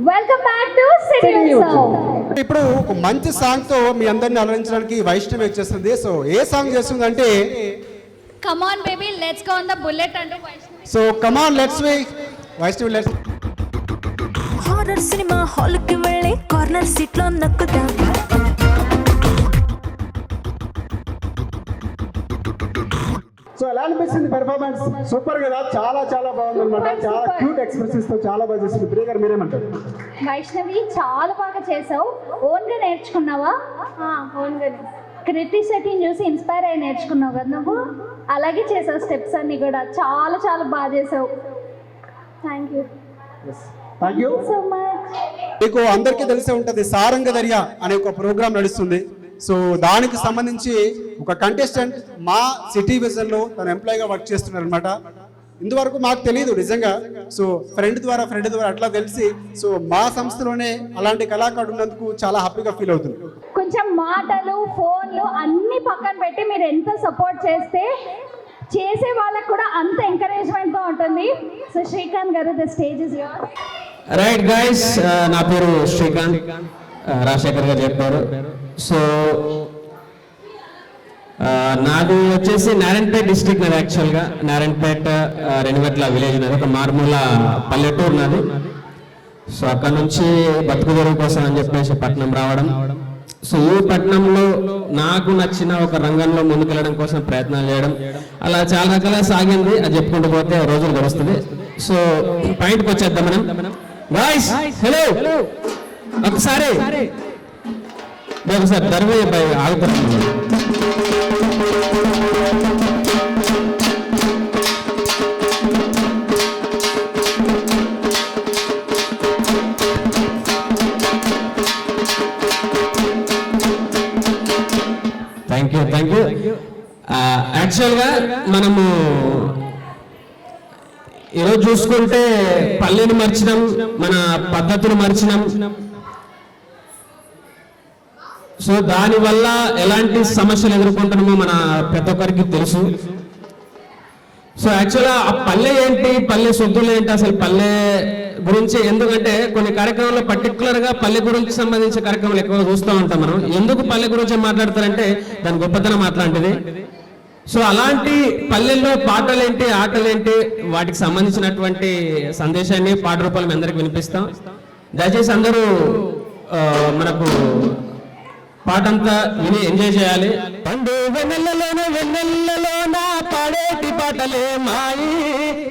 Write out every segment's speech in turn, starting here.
Welcome back to city Utsav. ఇప్పుడు ఒక మంచి సాంగ్ తో మీ అందరిని అలరించడానికి వైష్ణవి వచ్చేస్తుంది. సో ఏ సాంగ్ చేస్తుంది అంటే come on baby let's go on the bullet అంటూ Vaishnavi. So come on let's Vaishnavi let's. Horror cinema hall కి వెళ్ళి కార్నర్ సీట్ లో నక్కుతా. సో ఎలా అనిపిస్తుంది పెర్ఫార్మెన్స్? సూపర్ కదా, చాలా చాలా బాగుంది అనమాట. చాలా క్యూట్ ఎక్స్ప్రెషన్స్ తో చాలా బాగా చేసింది. ప్రియ గారు మీరేమంటారు? వైష్ణవి చాలా బాగా చేసావు. ఓన్ గా నేర్చుకున్నావా? ఓన్ గానే. కృతి శెట్టిని చూసి ఇన్స్పైర్ అయ్యి నేర్చుకున్నావు కదా నువ్వు. అలాగే చేసావు స్టెప్స్ అన్ని కూడా చాలా చాలా బాగా చేసావు. Thank you so much. మీకు అందరికీ తెలిసే ఉంటుంది సారంగ దర్యా అనే ఒక ప్రోగ్రామ్ నడుస్తుంది. సో దానికి సంబంధించి ఒక కంటెస్టెంట్ మా సిటీ విజన్ లో తన ఎంప్లాయీగా వర్క్ చేస్తున్నారు అనమాట. ఇంతవరకు మాకు తెలియదు నిజంగా. సో ఫ్రెండ్ ద్వారా అట్లా తెలిసి సో మా సంస్థలోనే అలాంటి కళాకారుడు ఉన్నందుకు చాలా హ్యాపీగా ఫీల్ అవుతుంది. కొంచెం మాటలు ఫోన్లు అన్ని పక్కన పెట్టి మీరు ఎంత సపోర్ట్ చేస్తే చేసే వాళ్ళకు కూడా అంత ఎంకరేజ్మెంట్ గా ఉంటుంది. సో శ్రీకాంత్ గారు the stage is your. Right guys, నా పేరు శ్రీకాంత్, రాజశేఖర్ గారు చెప్పారు. సో నాది వచ్చేసి నారాయణపేట డిస్ట్రిక్ట్. నాది యాక్చువల్గా నారాయణపేట రెనివెట్ల విలేజ్, నాది ఒక మారుమూల పల్లెటూరు నాది. సో అక్కడ నుంచి బతుకు తెరువు కోసం అని చెప్పేసి పట్నం రావడం. సో ఈ పట్టణంలో నాకు నచ్చిన ఒక రంగంలో ముందుకెళ్ళడం కోసం ప్రయత్నాలు చేయడం, అలా చాలా రకాల సాగింది. అది చెప్పుకుంటూ పోతే రోజులు గడుస్తుంది. సో పాయింట్కి వచ్చేద్దాం మనం. గాయ్స్ హలో, ఒకసారి ధర్మే ఆగుతారు. Thank you. యాక్చువల్గా మనము ఈరోజు చూసుకుంటే పల్లెని మర్చినాం, మన పద్ధతులు మర్చినాం. సో దానివల్ల ఎలాంటి సమస్యలు ఎదుర్కొంటున్నామో మన ప్రతి ఒక్కరికి తెలుసు. సో యాక్చువల్గా ఆ పల్లె ఏంటి, పల్లె సొద్దులు ఏంటి, అసలు పల్లె గురించి ఎందుకంటే కొన్ని కార్యక్రమాల్లో పర్టికులర్గా పల్లె గురించి సంబంధించిన కార్యక్రమాలు ఎక్కువగా చూస్తూ ఉంటాం మనం. ఎందుకు పల్లె గురించి మాట్లాడతారంటే దాని గొప్పతనం అట్లాంటిది. సో అలాంటి పల్లెల్లో పాటలేంటి, ఆటలేంటి, వాటికి సంబంధించినటువంటి సందేశాన్ని పాట రూపాయలు మీ అందరికి వినిపిస్తాం. దయచేసి అందరూ మనకు పాటంతా విని ఎంజాయ్ చేయాలి. పండు వెన్నెలలోన పాడేటి పాటలే మాయి,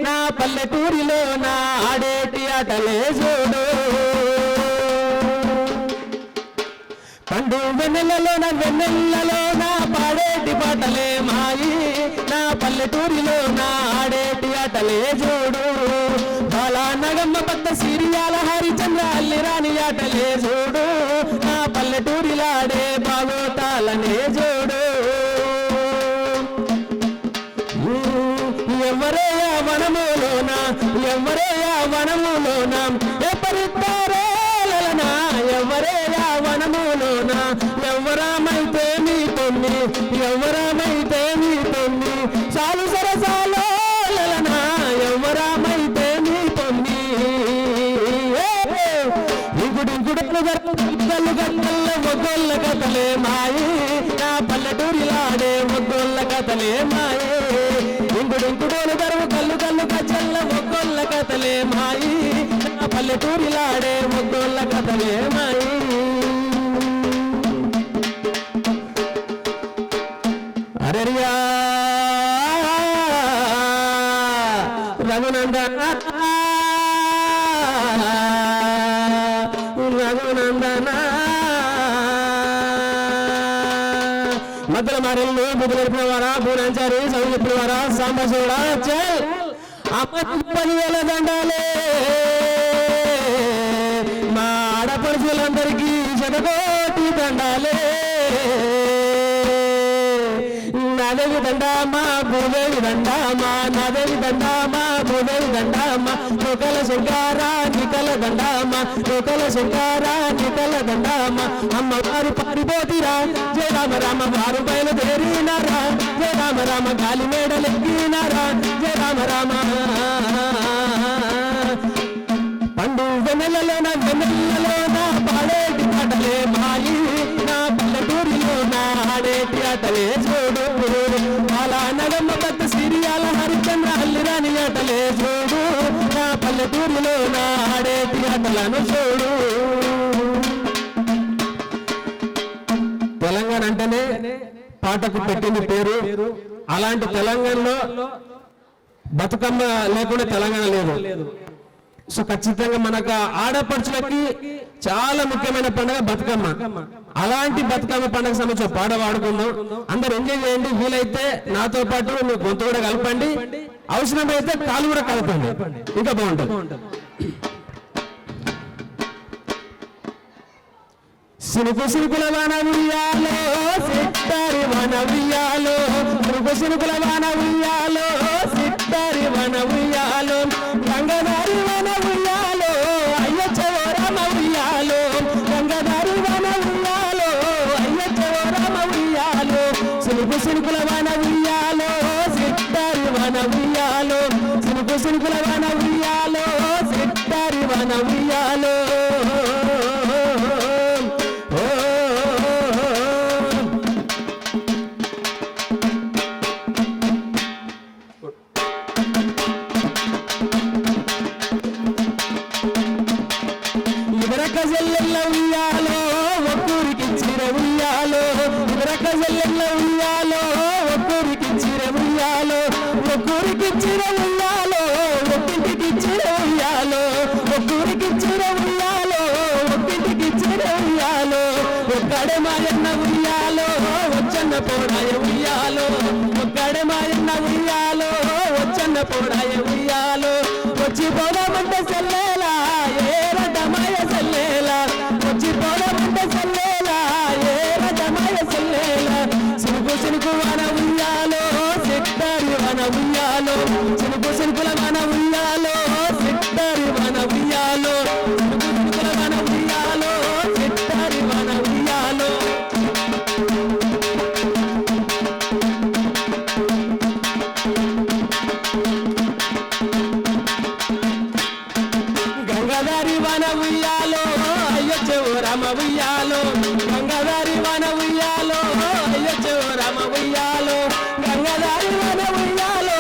నా పల్లెటూరిలోన ఆడేటి ఆటలే చూడు. పండు వెన్నెలలోన పాడేటి పాటలే మాయి, నా పల్లెటూరిలోన ఆడేటి ఆటలే చూడు. బాలా నగమ్మ పద్ద సిరియాల హరిచంద్ర అల్లి రాని ఆటలే చూడు. నా పల్లెటూరిలాడే బాగోతాలనే చూడు. ఎవరయ్యా వనములోన ఎప్పరిస్తారో లలనా, ఎవరయ్యా వనములోన ఎవరమైతే నీ పొన్ని, ఎవరమైతే నీ పొన్ని చాలు సరసాలో లలనా, ఎవరమైతే నీ పొన్ని. ఇంకుడింకుడు గల్లు గట్టల్ల ఒగ్గొల్ల కథలే మాయి, నా పల్లెటూరిలాడే ఒగ్గొల్ల కథలే మాయి. ఇంకుడింకుడోలు గరువు కల్లు కచ్చల్ల ఒగ్గొల్ల కథలే మాయి, నా పల్లెటూరిలాడే ఒగ్గొల్ల కథలే మాయి. అరెరియా రఘునందన మధ్యల మారెల్లు బుద్ధులెరిపిన వారా, పూనంచారి చదువు చెప్పిన వారా, సాంబశివుడా చల్ అమ్మ 10,000 దండాలే. మా ఆడపడుచులందరికీ శతకోటి దండాలే. నాదేవి దండామా భూదేవి దండామా, నాదేవి దండామా భూదేవి దండామా, లోకల శంకారా నికల దండామా, లోకల శంకారా నికల దండామా. అమ్మవారు పారిపోతిరా జయ రామ రామ, వారు బయలుదేరినారా జయ రామ రామ, గాలి మేడలెక్కినారా జయ రామ రామ. పండు వెన్నెలలోన పాడేటి పాటలే మాయి నా పల్లెటూరిలోన ఆడేటి ఆటలే చూడు అలా నగమ్మ పట్టు సిరియాల హరిచంద్ర హల్లిరాని ఆటలే చూడు నా పల్లెటూరిలోన ఆడేటి ఆటలను చూడు. తెలంగాణ అంటేనే పాటకు పెట్టింది పేరు. అలాంటి తెలంగాణలో బతుకమ్మ లేకుండా తెలంగాణ లేదు. సో ఖచ్చితంగా మనకు ఆడపడుచులకి చాలా ముఖ్యమైన పండుగ బతుకమ్మ. అలాంటి బతుకమ్మ పండుగ సంబంధించిన పాట పాడుకుందాం. అందరు ఎంజాయ్ చేయండి. వీలైతే నాతో పాటు మీ గొంతు కూడా కలపండి, అవసరమైతే కాలు కూడా కలపండి, ఇంకా బాగుంటుంది. సినుకుల వాన ఉయ్యాలో సిట్టారి వన ఉయ్యాలో సినుకుల వాన ఉయ్యాలో సిట్టారి వన ఉయ్యాలో గంగదారి వన ఉయ్యాలో అయ్యచ్చవో రామ ఉయ్యాలో గంగదారి వన ఉయ్యాలో అయ్యచ్చవో రామ ఉయ్యాలో సినుకుల వాన ఉయ్యాలో సిట్టారి వన ఉయ్యాలో సినుకుల వాన ఉయ్యాలో సిట్టారి వన ఉయ్యాలో. ఉయ్యాలో ఒక్కూరికి చిర ఉయ్యాలో ఉయ్యాలో ఒక్కూరికి చిర ఉయ్యాలో ఒక్కూరికి చిర ఉయ్యాలో ఒక్కింటికి చిర ఉయ్యాలో ఒక్కూరికి చిర ఉయ్యాలో ఒక్కింటికి చిర ఉయ్యాలో ఒక్కడే మాయన్న ఉయ్యాలో వచ్చన్న పోడాయ ఉయ్యాలో ఒక్కడే మాయన్న ఉయ్యాలో వచ్చన్న పోడాయ ఉయ్యాలో వచ్చి పోదామంటే సెల్లేలా ఏ రటమాయ సెల్లేలా వచ్చి పోదామంటే సెల్లేలా ఏ రటమాయ సెల్లేలా సినుకు వన ఉయ్యాలో సిట్టారి వన ఉయ్యాలో సినుకుల వన ఉయ్యాలో సిట్టారి వన ఉయ్యాలో సినుకుల వన ఉయ్యాలో సిట్టారి వన ఉయ్యాలో. గంగాధారి వన ఉయ్యాలో అయ్యచ్చవో రామ ఉయ్యాలో గంగాధారి వన ఉయ్యాలో అయ్యచ్చవో రామ ఉయ్యాలో గంగాధారి వన ఉయ్యాలో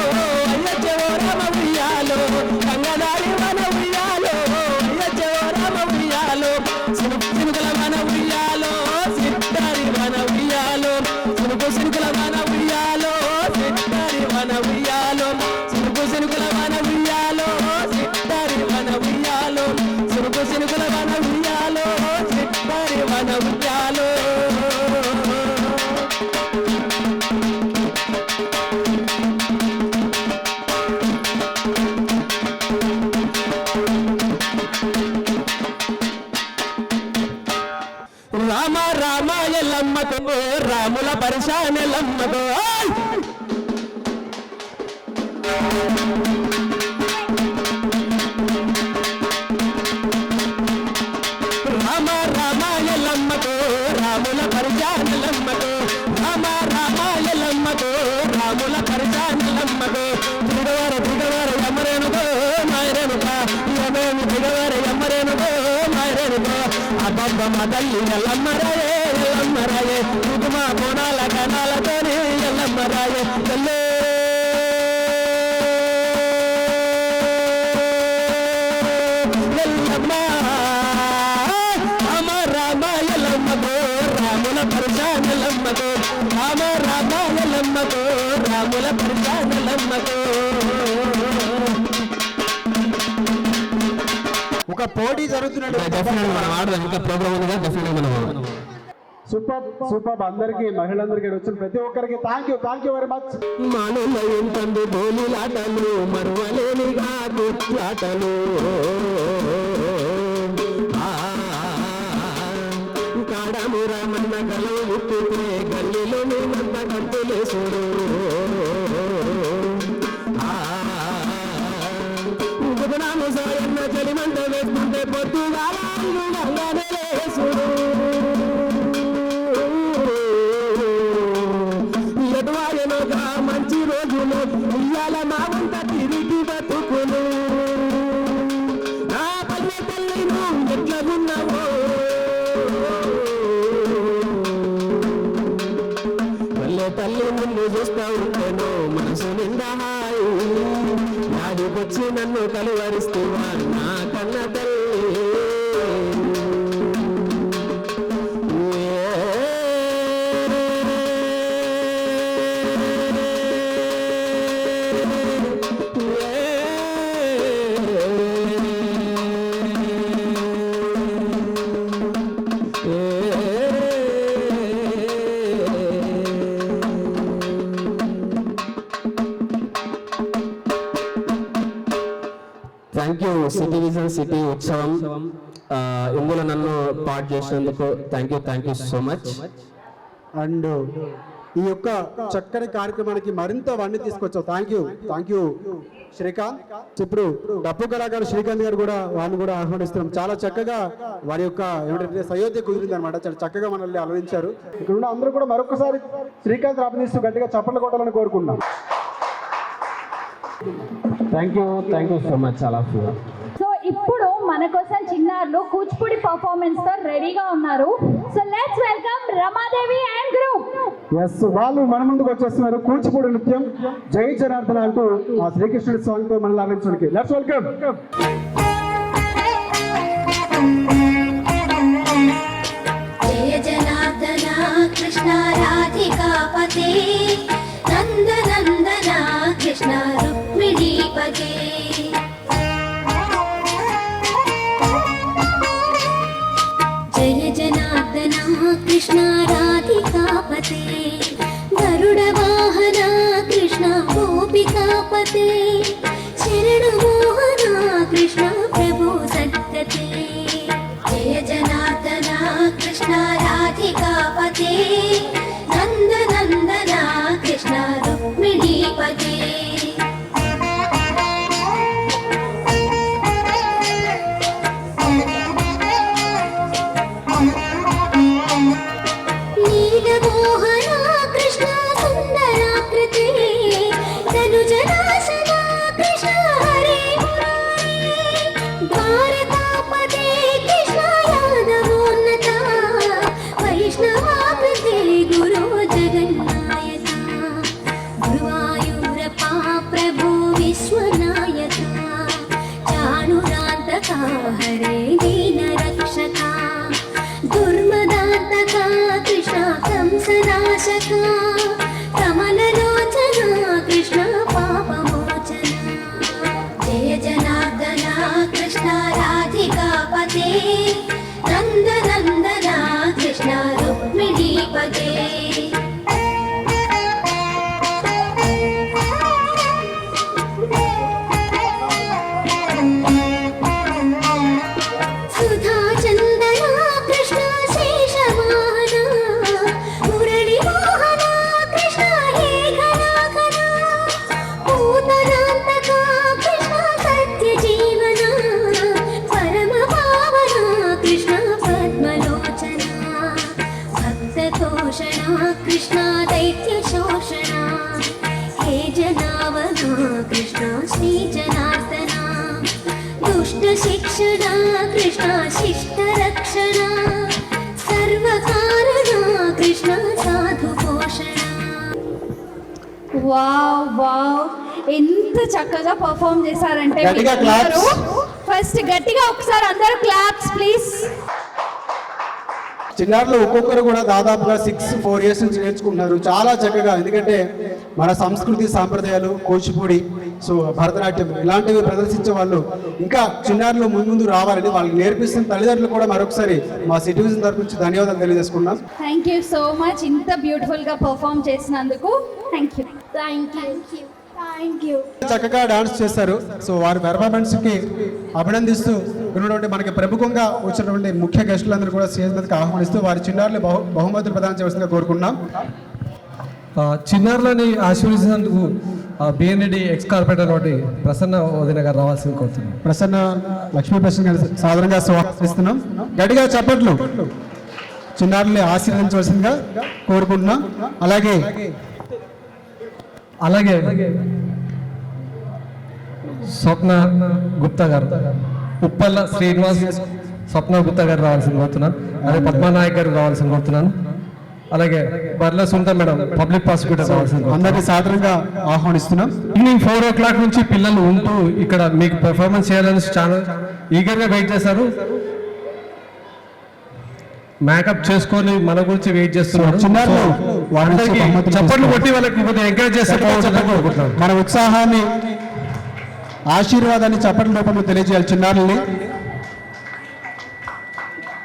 అయ్యచ్చవో రామ ఉయ్యాలో గంగాధారి వన ఉయ్యాలో అయ్యచ్చవో రామ ఉయ్యాలో సినుకుల వన ఉయ్యాలో సిట్టారి వన ఉయ్యాలో సినుకుల వన ఉయ్యాలో సిట్టారి వన ఉయ్యాలో సినుకుల వన ఉయ్యాలో సిట్టారి వన ఉయ్యాలో సినుకుల వన ఉయ్యాలో సిట్టారి వన ఉయ్యాలో. రామ రామ ఎల్లమ్మకో రాముల పరిశానెల్లమ్మకో రామ రామ ఎల్లమ్మకో రాముల పరిశానెల్లమ్మకో రామ రామ ఎల్లమ్మకో రాముల పరిశానెల్లమ్మకో దిగవార ఎమ్మరేనుకో మాయరేనుక యమేమి దిగవార ఎమ్మరేనుకో మాయరేనుకో అబ్బమ్మ తల్లి ఎల్లమ్మరాయే కుంకుమ కోణాల కణాలతోని ఎల్లమ్మరాయే ఎల్లే ఎల్లమ్మ రామ రామ ఎల్లమ్మకో రాముల పరిశానెల్లమ్మకో రామ రామ ఎల్లమ్మకో రాముల పరిశానెల్లమ్మకో. ఒక పోటీ జరుగుతున్నట్టు మనం ఆడదాం, ఇంకా ప్రోగ్రామ్ ఉందిగా డెఫినెట్గా మనం సూపర్ అందరికి మహిళలందరికీ వచ్చిన ప్రతి ఒక్కరికి థ్యాంక్ యూ వెరీ మచ్. మానుల ఏంటందు బోలిలాటలు మరువలేనిగా గుట్లాటలు కాడమురమన్న గలవు ఉట్టితే గల్లీలోని మంద గంతులేసుడు గుబనాము సాయన్న చెలిమంట వేసుకుంటే పొద్దుగా లేసుడు ఎటువాయనగా మంచి రోజులు ఇయ్యాల మా వంట తిరిగి బతుకులు నా పల్లె ఎట్లగున్నావో పల్లె తల్లి నిన్ను చూస్తా ఉంటేనో మనసు నిండా హాయి నాడికొచ్చి నన్ను కలువరిస్తువా నా కన్న తల్లి thank you city vision city ఉత్సవం ఇందులో నన్ను పార్ట్ చేసినందుకు thank you so much. And ఈ యొక్క చక్కని కార్యక్రమానికి మరింత వాడిని తీసుకొచ్చావు. Thank you Srikanth. ఇప్పుడు డప్పు కళాకారు శ్రీకాంత్ గారు కూడా వారిని కూడా ఆహ్వానిస్తున్నాం. చాలా చక్కగా వారి యొక్క ఏమిటంటే సయోధ్య కుదిరింది అనమాట. చాలా చక్కగా మనల్ని అలరించారు. ఇక్కడ ఉన్న అందరూ కూడా మరొకసారి శ్రీకాంత్ అభినందిస్తూ గట్టిగా చప్పట్లు కొట్టాలని కోరుకుంటున్నాం. థ్యాంక్ యూ సో మచ్ చాలా. సో ఇప్పుడు మన కోసం చిన్నారులు కూచిపూడి పర్ఫార్మెన్స్ తో రెడీగా ఉన్నారు. So let's welcome Ramadevi and group. Yes, వాళ్ళు మన ముందుకు వచ్చేస్తున్నారు. కూచిపూడి నృత్యం జై జనార్దన అంటూ ఆ శ్రీకృష్ణుడి సాంగ్ తో మనల్ని ఆలోచించడానికి లెట్స్ వెల్కమ్. జయ జనార్దన కృష్ణ రాధికాపతే నందనందన కృష్ణ రుక్మిణీపతే జయ జనార్దన కృష్ణ రాధికాపతే గరుడ వాహన కృష్ణ గోపికాపతే శరణ మోహన కృష్ణ ప్రభు సద్గతే జయ జనార్దన కృష్ణ రాధికాపతే నందనందన కృష్ణ రుక్మిణీపతే నీలమోహన కృష్ణ సుందరాకృతే ధనుజనాశన కృష్ణ హరే మురారే ద్వారకాపతే కృష్ణ యాదవోన్నత వైష్ణవాకృతే గురో జగన్నాయక గురువాయూరప్ప ప్రభు విశ్వనాయక చాణురాంతక హరే దీన రక్షక దుర్మదాంతక కృష్ణ కంసనాశక కమలలోచన కృష్ణ పాపమోచన జయ జనార్దన కృష్ణ రాధికాపతే నందనందన కృష్ణ రుక్మిణీపతే సుధా చందన కృష్ణ శేషవాహన మురళి మోహన కృష్ణ హే ఘనాఘన పూతనాంతక కృష్ణ సత్య జీవన పరమ పావన కృష్ణ పద్మలోచన భక్తతోషణ కృష్ణ దైత్య శోషణ హే జనావన కృష్ణ శ్రీ జనార్దన దుష్ట శిక్షణ కృష్ణ శిష్ట రక్షణ సర్వకారణ కృష్ణ సాధు పోషణ. వావ్ ఎంత చక్కగా పర్ఫామ్ చేశారంటే గట్టిగా claps. ఫస్ట్ గట్టిగా ఒకసారి అందరూ క్లాప్స్ ప్లీజ్. చిన్నారులు ఒక్కొక్కరు కూడా దాదాపుగా 4 years నుంచి నేర్చుకుంటున్నారు చాలా చక్కగా. ఎందుకంటే మన సంస్కృతి సాంప్రదాయాలు కూచిపూడి, సో భరతనాట్యం ఇలాంటివి ప్రదర్శించే వాళ్ళు ఇంకా చిన్నారులు ముందు రావాలని వాళ్ళకి నేర్పిస్తున్న తల్లిదండ్రులు కూడా మరొకసారి మా సిటీ విజన్ తరపు నుంచి ధన్యవాదాలు తెలియజేసుకున్నాం. థ్యాంక్ యూ సో మచ్ ఇంత బ్యూటిఫుల్ గా పర్ఫామ్ చేసినందుకు. Thank you. చక్కగా డాన్స్ చేస్తారు. సో వారి పెర్ఫార్మెన్స్ కి అభినందిస్తూ ఉన్నటువంటి మనకి ప్రముఖంగా వచ్చినటువంటి ముఖ్య గెస్టులందరూ కూడా స్టేజ్ మీదకి ఆహ్వానిస్తూ వారి చిన్నారులు బహుమతులు ప్రదానం చేయవలసిందిగా కోరుకుంటున్నాం. చిన్నారులని ఆశీర్వదించినందుకు బిఎన్ రెడ్డి ఎక్స్ కార్పొరేటర్ ఒకటి ప్రసన్న వదిన గారు రావాల్సింది కోరుతున్నాం. ప్రసన్న లక్ష్మీ ప్రసన్న గారు సాధారణంగా స్వాగతిస్తున్నాం. గట్టిగా చప్పట్లు చిన్నారుల్ని ఆశీర్వదించవలసిందిగా కోరుకుంటున్నాం. అలాగే స్వప్న గుప్తా గారు, ఉప్పల్ల శ్రీనివాస్ స్వప్న గుప్తా గారు రావాల్సింది కోరుతున్నాను. అలాగే పద్మానాయక్ గారు రావాల్సింది కోరుతున్నాను. అలాగే బర్ల సుంత మేడం పబ్లిక్ ప్రాసిక్యూటర్ రావాల్సింది. అందరినీ సాధారణంగా ఆహ్వానిస్తున్నాం. ఈవినింగ్ 4 o'clock నుంచి పిల్లలు ఉంటూ ఇక్కడ మీకు పెర్ఫార్మెన్స్ చేయాలని చాలా ఈగర్గా వెయిట్ చేస్తారు. మేకప్ చేసుకొని మన గురించి వెయిట్ చేస్తున్నారు. చిన్నారులు వాళ్ళకి చప్పట్లు కొట్టి వాళ్ళకి ఎంకరేజ్ చేస్తారు. మన ఉత్సాహాన్ని ఆశీర్వాదాన్ని చప్పట్ల రూపంలో తెలియజేయాలి చిన్నారుల్ని.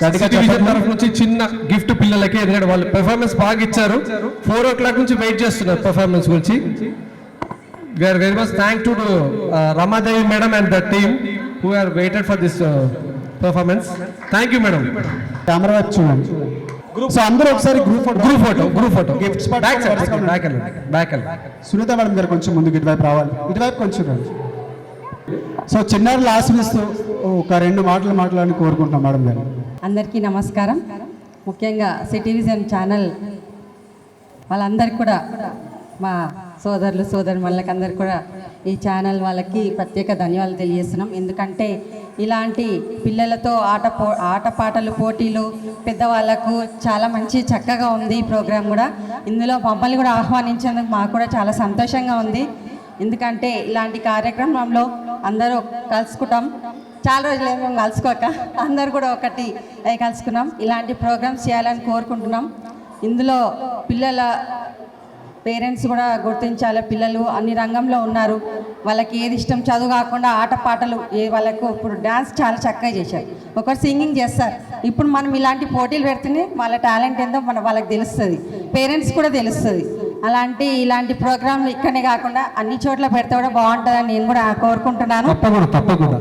తరఫు నుంచి చిన్న గిఫ్ట్ పిల్లలకి, ఎందుకంటే వాళ్ళు పెర్ఫార్మెన్స్ బాగా ఇచ్చారు. 4 o'clock నుంచి వెయిట్ చేస్తున్నారు పెర్ఫార్మెన్స్ గురించి. We are very much thank to Ramadevi madam and the team who are waited for this performance. Thank you madam. Camera వైపు చూడండి. సో అందరూ ఒకసారి group photo gifts back Sunitha madam గారు కొంచెం ముందుకు ఇటువైపు రావాలి. ఇటువైపు కొంచెం రండి. సో చిన్నారులు ఆశీర్వదిస్తూ ఒక 2 మాటలు మాట్లాడాలని కోరుకుంటున్నాం మేడం గారు. అందరికీ నమస్కారం. ముఖ్యంగా సిటీ విజన్ ఛానల్ వాళ్ళందరికీ కూడా, మా సోదరులు సోదరుమణులకి అందరికీ కూడా ఈ ఛానల్ వాళ్ళకి ప్రత్యేక ధన్యవాదాలు తెలియజేస్తున్నాం. ఎందుకంటే ఇలాంటి పిల్లలతో ఆటపాటలు పోటీలు పెద్దవాళ్ళకు చాలా మంచి చక్కగా ఉంది ఈ ప్రోగ్రాం కూడా. ఇందులో మమ్మల్ని కూడా ఆహ్వానించేందుకు మాకు కూడా చాలా సంతోషంగా ఉంది. ఎందుకంటే ఇలాంటి కార్యక్రమంలో అందరూ కలుసుకుంటాం. చాలా రోజులు మేము కలుసుకోక అందరు కూడా ఒకటి కలుసుకున్నాం. ఇలాంటి ప్రోగ్రామ్స్ చేయాలని కోరుకుంటున్నాం. ఇందులో పిల్లల పేరెంట్స్ కూడా గుర్తించాలి. పిల్లలు అన్ని రంగంలో ఉన్నారు. వాళ్ళకి ఏది ఇష్టం, చదువు కాకుండా ఆటపాటలు వాళ్ళకు ఇప్పుడు డ్యాన్స్ చాలా చక్కగా చేశారు. ఒకరు సింగింగ్ చేస్తారు. ఇప్పుడు మనం ఇలాంటి పోటీలు పెడితేనే వాళ్ళ టాలెంట్ ఏందో వాళ్ళకి తెలుస్తుంది, పేరెంట్స్ కూడా తెలుస్తుంది. ఇలాంటి ప్రోగ్రాంలు ఇక్కడనే కాకుండా అన్ని చోట్ల పెడితే కూడా బాగుంటుందని నేను కూడా కోరుకుంటున్నాను. తప్పకుండా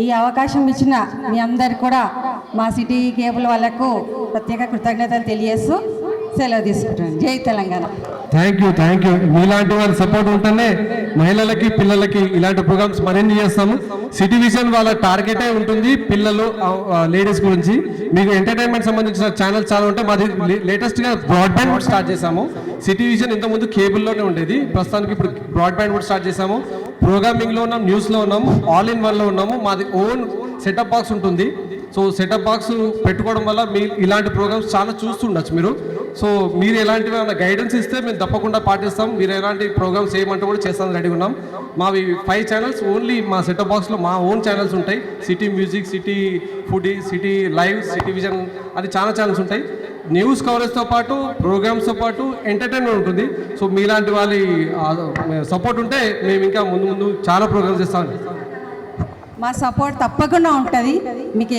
ఈ అవకాశం ఇచ్చిన మీ అందరికి కూడా మా సిటీ కేబుల్ వాళ్ళకు ప్రత్యేక కృతజ్ఞతలు తెలియజేస్తూ సెలవు తీసుకుంటాను. జై తెలంగాణ. Thank you. మీలాంటి వారి సపోర్ట్ ఉంటేనే మహిళలకి పిల్లలకి ఇలాంటి ప్రోగ్రామ్స్ మరిన్ని చేస్తాము. సిటీ విజన్ వాళ్ళ టార్గెటే ఉంటుంది పిల్లలు లేడీస్ గురించి. మీకు ఎంటర్టైన్మెంట్ సంబంధించిన ఛానల్ చాలా ఉంటాయి. మాది లేటెస్ట్గా బ్రాడ్బ్యాండ్ కూడా స్టార్ట్ చేశాము. సిటీ విజన్ ఇంతకుముందు కేబుల్లోనే ఉండేది, ప్రస్తుతానికి ఇప్పుడు బ్రాడ్బ్యాండ్ కూడా స్టార్ట్ చేశాము. ప్రోగ్రామింగ్లో ఉన్నాం, న్యూస్లో ఉన్నాము, ఆల్ ఇన్ వన్లో ఉన్నాము. మాది ఓన్ సెటప్ బాక్స్ ఉంటుంది. సో సెటప్ బాక్స్ పెట్టుకోవడం వల్ల మీ ఇలాంటి ప్రోగ్రామ్స్ చాలా చూస్తుండొచ్చు మీరు. సో మీరు ఎలాంటివి ఏమైనా గైడెన్స్ ఇస్తే మేము తప్పకుండా పాటిస్తాం. మీరు ఎలాంటి ప్రోగ్రామ్స్ చేయమంటే కూడా చేస్తాను రెడీ ఉన్నాం. మావి 5 ఛానల్స్ ఓన్లీ మా సెటప్ బాక్స్లో మా ఓన్ ఛానల్స్ ఉంటాయి. City music, city foodie, city live, city vision అని చాలా ఛానల్స్ ఉంటాయి. న్యూస్ కవరేజ్తో పాటు ప్రోగ్రామ్స్తో పాటు ఎంటర్టైన్మెంట్ ఉంటుంది. సో మీలాంటి వాళ్ళ సపోర్ట్ ఉంటే మేము ఇంకా ముందు చాలా ప్రోగ్రామ్స్ చేస్తాం. మా సపోర్ట్ తప్పకుండా ఉంటుంది. మీకు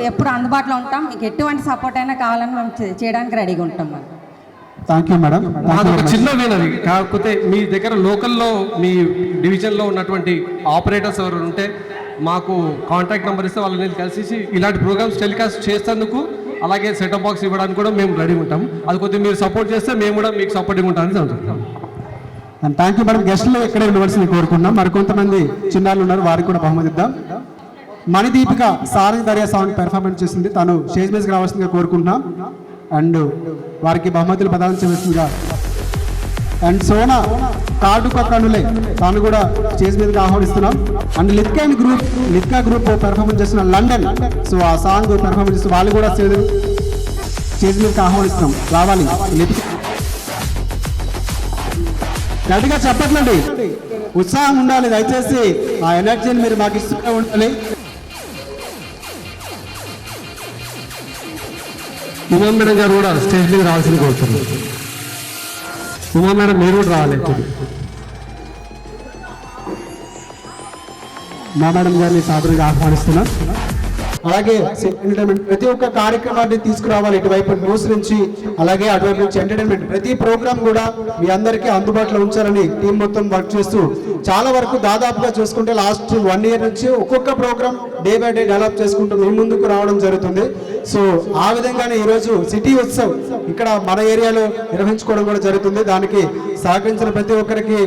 ఎప్పుడు అందుబాటులో ఉంటాం. మీకు ఎటువంటి సపోర్ట్ అయినా కావాలని మేము చేయడానికి రెడీగా ఉంటాం. Thank you madam. ఒక చిన్న వేనది కాకపోతే మీ దగ్గర లోకల్లో మీ డివిజన్లో ఉన్నటువంటి ఆపరేటర్స్ ఎవరు ఉంటే మాకు కాంటాక్ట్ నెంబర్ ఇస్తే వాళ్ళని కలిసి ఇలాంటి ప్రోగ్రామ్స్ టెలికాస్ట్ చేసేందుకు, అలాగే సెటప్ బాక్స్ ఇవ్వడానికి కూడా మేము రెడీ ఉంటాం. అది కొద్దిగా మీరు సపోర్ట్ చేస్తే మేము కూడా మీకు సపోర్టింగ్ ఉంటామని అనుకుంటున్నాం. And thank you madam. గెస్టులు ఇక్కడే ఉండవలసింది కోరుకున్నాం. మరికొంతమంది చిన్నారులు ఉన్నారు, వారికి కూడా బహుమతిద్దాం. మణిదీపిక సారంగ్ దర్యా సాంగ్ పెర్ఫార్మెన్స్ చేసింది. తను స్టేజ్ మీదకి రావాల్సిందిగా కోరుకుంటున్నాం. అండ్ వారికి బహుమతులు ప్రదానం చేయవలసిందిగా. అండ్ సోనా కాటుక కనులే తాను కూడా స్టేజ్ మీదకి ఆహ్వానిస్తున్నాం. అండ్ లిత్కా గ్రూప్ పెర్ఫార్మెన్స్ చేస్తున్న లండన్. సో ఆ సాంగ్ పెర్ఫార్మెన్స్ చేస్తూ వాళ్ళు కూడా స్టేజ్ మీదకి ఆహ్వానిస్తున్నాం. రావాలి. గట్టిగా చెప్పట్లండి, ఉత్సాహం ఉండాలి. దయచేసి ఆ ఎనర్జీని మీరు మాకు ఇస్తూనే ఉండాలి. ఉమా మేడం గారు కూడా స్టేజ్ మీద రావాల్సింది కోరుతున్నాం. ఉమా మేడం మీరు కూడా రావాలి. మా మేడం గారిని సాదరంగా ఆహ్వానిస్తున్నాం. అలాగే ఎంటర్టైన్మెంట్ ప్రతి ఒక్క కార్యక్రమాన్ని తీసుకురావాలి. ఇటువైపు న్యూస్ నుంచి, అలాగే అటువైపు నుంచి ఎంటర్టైన్మెంట్ ప్రతి ప్రోగ్రామ్ కూడా మీ అందరికీ అందుబాటులో ఉంచాలని టీం మొత్తం వర్క్ చేస్తూ చాలా వరకు దాదాపుగా చూసుకుంటే లాస్ట్ 1 year నుంచి ఒక్కొక్క programme day by day develop చేసుకుంటూ మీ ముందుకు రావడం జరుగుతుంది. సో ఆ విధంగానే ఈరోజు సిటీ ఉత్సవ్ ఇక్కడ మన ఏరియాలో నిర్వహించుకోవడం కూడా జరుగుతుంది. దానికి సహకరించిన ప్రతి ఒక్కరికి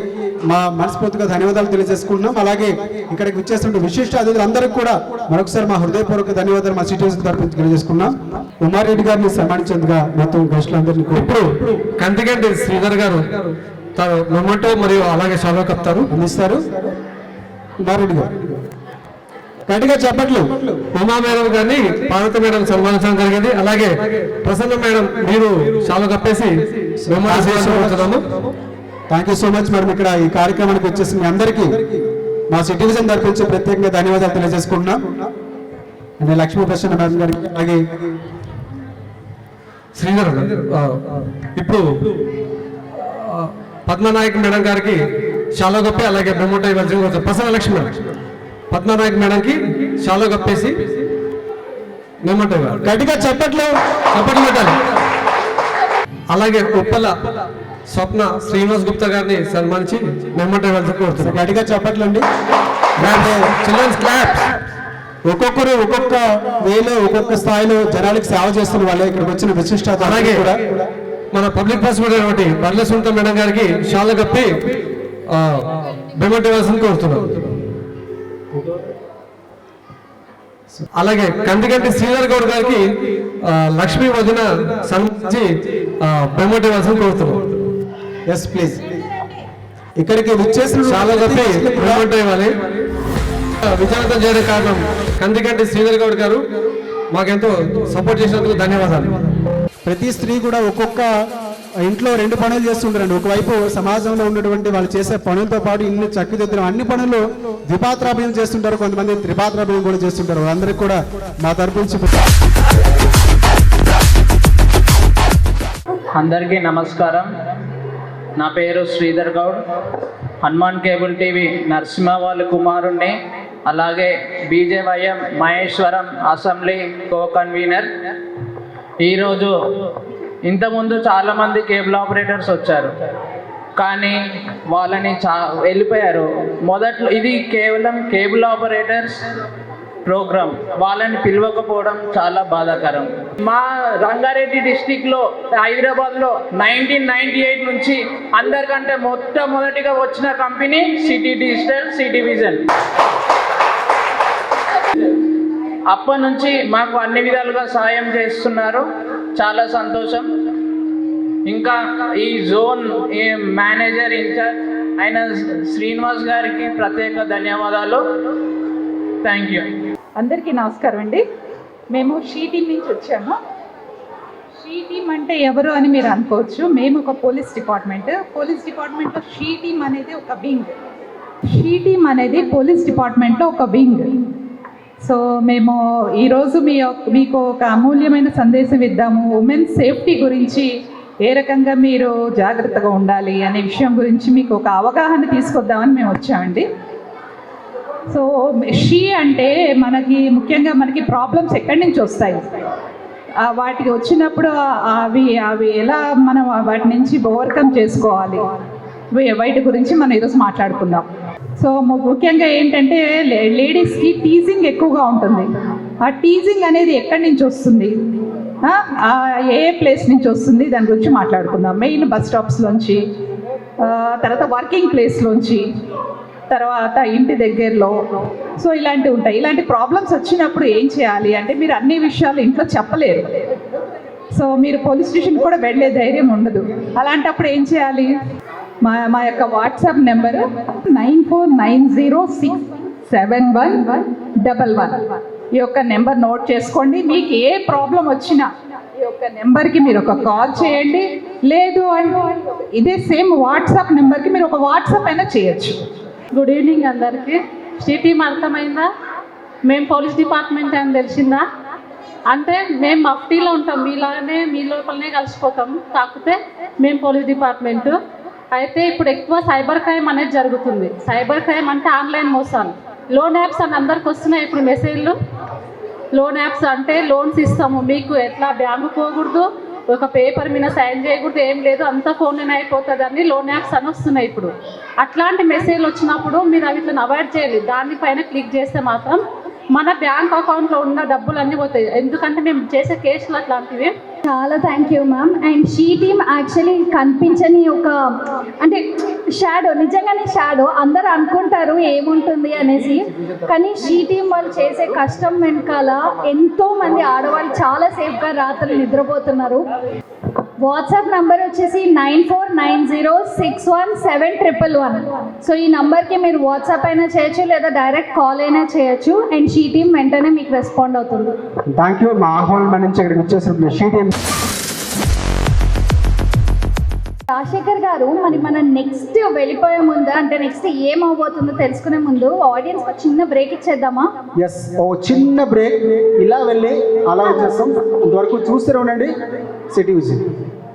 మా మనస్ఫూర్తిగా ధన్యవాదాలు తెలియజేసుకుంటున్నాం. అలాగే ఇక్కడికి విచ్చేస్తున్న విశిష్ట అతిథులందరికీ కూడా మరొకసారి మా హృదయపూర్వక ధన్యవాదాలు మా సిటీ తరఫు నుంచి తెలియజేసుకున్నాం. ఉమారెడ్డి గారిని సన్మానించేందుగా మొత్తం గెస్టులందరినీ ఇప్పుడు కంటిగంటి శ్రీధర్ గారు తను మొమెంటో మరియు అలాగే షాలో కప్తారు అందిస్తారు. ఉమారెడ్డి గారు గట్టిగా చెప్పట్లు. ఉమా మేడం గారిని పార్వతి మేడం సన్మానించడం జరిగింది. అలాగే ప్రసన్న మేడం మీరు చాలా కప్పేసి సన్మానిస్తున్నాము. Thank you so much madam. ఇక్కడ ఈ కార్యక్రమానికి వచ్చేసి మీ అందరికీ మా సిటీ విజన్ తరపున ప్రత్యేకంగా ధన్యవాదాలు తెలియజేసుకుంటున్నాం. అండ్ లక్ష్మీ ప్రసన్న మేడం గారికి అలాగే శ్రీధర్ ఇప్పుడు పద్మనాయక్ మేడం గారికి చాలా గొప్ప అలాగే ప్రమోట్ అయ్యి ప్రసన్న లక్ష్మి మేడం పద్మనాయక్ మేడంకి చాలా కప్పేసి మేమంటే గట్టిగా చెప్పట్లు. పెట్టాలి. అలాగే ఉప్పల స్వప్న శ్రీనివాస్ గుప్తా గారిని సన్మానించి మేమంటే కోరుతున్నాం. గట్టిగా చెప్పట్లండి. Children's clap. ఒక్కొక్కరు ఒక్కొక్క వేలో ఒక్కొక్క స్థాయిలో జనాలకు సేవ చేస్తున్న వాళ్ళే ఇక్కడికి వచ్చిన విశిష్టత. అలాగే కూడా మన పబ్లిక్ ప్రాసిక్యూటర్ ఒకటి బర్ల సునీత మేడం గారికి చాలా కప్పి బెమోటివేషన్ కోరుతున్నాం. అలాగే కందిగంటి శ్రీధర్ గౌడ్ గారికి లక్ష్మీ వదిన సన్మానించి బెమోటివేషన్ కోరుతున్నాం. Yes please. ఇక్కడికి విచ్చేసిన చాలా కప్పి బెమోట్ ఇవ్వాలి. విజయవంతం చేయడం కారణం కందిగంటి శ్రీధర్ గౌడ్ గారు మాకెంతో సపోర్ట్ చేసినందుకు ధన్యవాదాలు. ప్రతి స్త్రీ కూడా ఒక్కొక్క ఇంట్లో 2 పనులు చేస్తుంటారండి. ఒకవైపు సమాజంలో ఉన్నటువంటి వాళ్ళు చేసే పనులతో పాటు ఇన్ని చక్కదిద్దడం అన్ని పనులు ద్విపాత్రాభినయం చేస్తుంటారు, కొంతమంది త్రిపాత్రాభినయం కూడా చేస్తుంటారు. వాళ్ళందరికీ కూడా మా తరపు నుంచి అందరికీ నమస్కారం. నా పేరు శ్రీధర్ గౌడ్. హనుమాన్ కేబుల్ టీవీ నరసింహ వాళ్ళ కుమారుణ్ణి, అలాగే BJYM Maheshwaram assembly co convener. ఈరోజు ఇంతకుముందు చాలామంది కేబుల్ ఆపరేటర్స్ వచ్చారు, కానీ వాళ్ళని వెళ్ళిపోయారు. మొదట్లో ఇది కేవలం కేబుల్ ఆపరేటర్స్ ప్రోగ్రామ్, వాళ్ళని పిలవకపోవడం చాలా బాధాకరం. మా రంగారెడ్డి డిస్టిక్లో హైదరాబాద్లో 1998 నుంచి అందరికంటే మొట్టమొదటిగా వచ్చిన company city digital, city vision. అప్పటి నుంచి మాకు అన్ని విధాలుగా సాయం చేస్తున్నారు, చాలా సంతోషం. ఇంకా ఈ జోన్ ఈ మేనేజర్ ఇన్ఛార్జ్ అయిన శ్రీనివాస్ గారికి ప్రత్యేక ధన్యవాదాలు. Thank you. అందరికీ నమస్కారం అండి. మేము షీ టీమ్ నుంచి వచ్చాము. షీ టీమ్ అంటే ఎవరు అని మీరు అనుకోవచ్చు. మేము ఒక పోలీస్ డిపార్ట్మెంట్లో షీ టీమ్ అనేది ఒక వింగ్. షీ టీమ్ అనేది పోలీస్ డిపార్ట్మెంట్లో ఒక వింగ్. సో మేము ఈరోజు మీకు ఒక అమూల్యమైన సందేశం ఇద్దాము. ఉమెన్ సేఫ్టీ గురించి ఏ రకంగా మీరు జాగ్రత్తగా ఉండాలి అనే విషయం గురించి మీకు ఒక అవగాహన తీసుకొద్దామని మేము వచ్చామండి. సో షీ అంటే ముఖ్యంగా మనకి ప్రాబ్లమ్స్ ఎక్కడి నుంచి వస్తాయి, వాటికి వచ్చినప్పుడు అవి ఎలా మనం వాటి నుంచి ఓవర్కమ్ చేసుకోవాలి, వాటి గురించి మనం ఈరోజు మాట్లాడుకుందాం. సో ముఖ్యంగా ఏంటంటే లేడీస్కి టీజింగ్ ఎక్కువగా ఉంటుంది. ఆ టీజింగ్ అనేది ఎక్కడి నుంచి వస్తుంది, ఏ ప్లేస్ నుంచి వస్తుంది, దాని గురించి మాట్లాడుకుందాం. మెయిన్ బస్ స్టాప్స్లోంచి, తర్వాత వర్కింగ్ ప్లేస్లోంచి, తర్వాత ఇంటి దగ్గరలో. సో ఇలాంటివి ఉంటాయి. ఇలాంటి ప్రాబ్లమ్స్ వచ్చినప్పుడు ఏం చేయాలి అంటే మీరు అన్ని విషయాలు ఇంట్లో చెప్పలేరు. సో మీరు పోలీస్ స్టేషన్ కూడా వెళ్ళే ధైర్యం ఉండదు. అలాంటప్పుడు ఏం చేయాలి? మా యొక్క వాట్సాప్ నెంబర్ 9490671111. ఈ యొక్క నెంబర్ నోట్ చేసుకోండి. మీకు ఏ ప్రాబ్లం వచ్చినా ఈ యొక్క నెంబర్కి మీరు ఒక కాల్ చేయండి. లేదు అంటే ఇదే సేమ్ వాట్సాప్ నెంబర్కి మీరు ఒక వాట్సాప్ అయినా చేయొచ్చు. గుడ్ ఈవినింగ్ అందరికీ. సిటీ అర్థమైందా? మేము పోలీస్ డిపార్ట్మెంట్ అని తెలిసిందా? అంటే మేము మఫ్టీలో ఉంటాం, మీలానే మీ లోపలనే కలిసిపోతాం. కాకపోతే మేము పోలీస్ డిపార్ట్మెంటు. అయితే ఇప్పుడు ఎక్కువ సైబర్ క్రైమ్ అనేది జరుగుతుంది. సైబర్ క్రైమ్ అంటే ఆన్లైన్ మోసాలు, లోన్ యాప్స్ అని అందరికి వస్తున్నాయి ఇప్పుడు మెసేజ్లు. లోన్ యాప్స్ అంటే లోన్స్ ఇస్తాము మీకు, ఎట్లా బ్యాంకు పోకూడదు, ఒక పేపర్ మీద సైన్ చేయకూడదు, ఏం లేదు, అంతా ఫోన్లోనే అయిపోతుంది అని లోన్ యాప్స్ అని వస్తున్నాయి ఇప్పుడు. అట్లాంటి మెసేజ్లు వచ్చినప్పుడు మీరు వీటిని అవాయిడ్ చేయాలి. దానిపైన క్లిక్ చేస్తే మాత్రం మన బ్యాంక్ అకౌంట్లో ఉన్న డబ్బులన్నీ పోతాయి. ఎందుకంటే మేము చేసే కేసులు అట్లాంటివి. చాలా thank you ma'am. And she team actually కనిపించని ఒక అంటే షాడో, నిజంగానే షాడో. అందరూ అనుకుంటారు ఏముంటుంది అనేసి, కానీ షీ టీమ్ వాళ్ళు చేసే కష్టం వెనకాల ఎంతోమంది ఆడవాళ్ళు చాలా సేఫ్గా రాత్రులు నిద్రపోతున్నారు. వాట్సాప్ నంబర్ వచ్చేసి 9490617111. సో ఈ నంబర్కి మీరు వాట్సాప్ అయినా చేయొచ్చు లేదా డైరెక్ట్ కాల్ అయినా చేయొచ్చు. అండ్ షీ టీమ్ వెంటనే మీకు రెస్పాండ్ అవుతుంది. Thank you. మా ఆహ్వానం నుంచి ఇక్కడికి వచ్చేసిన షీ టీమ్. రాజశేఖర్ గారు, మన నెక్స్ట్ వెళ్ళిపోయే ముందు, అంటే నెక్స్ట్ ఏం అవబోతుందో తెలుసుకునే ముందు ఆడియన్స్ చిన్న బ్రేక్ ఇచ్చేద్దామా? ఎస్, ఓ చిన్న బ్రేక్. ఇలా వెళ్ళి అలా వచ్చేస్తాం. ఇంతవరకు చూస్తూనే ఉండండి సిటీ విజిట్.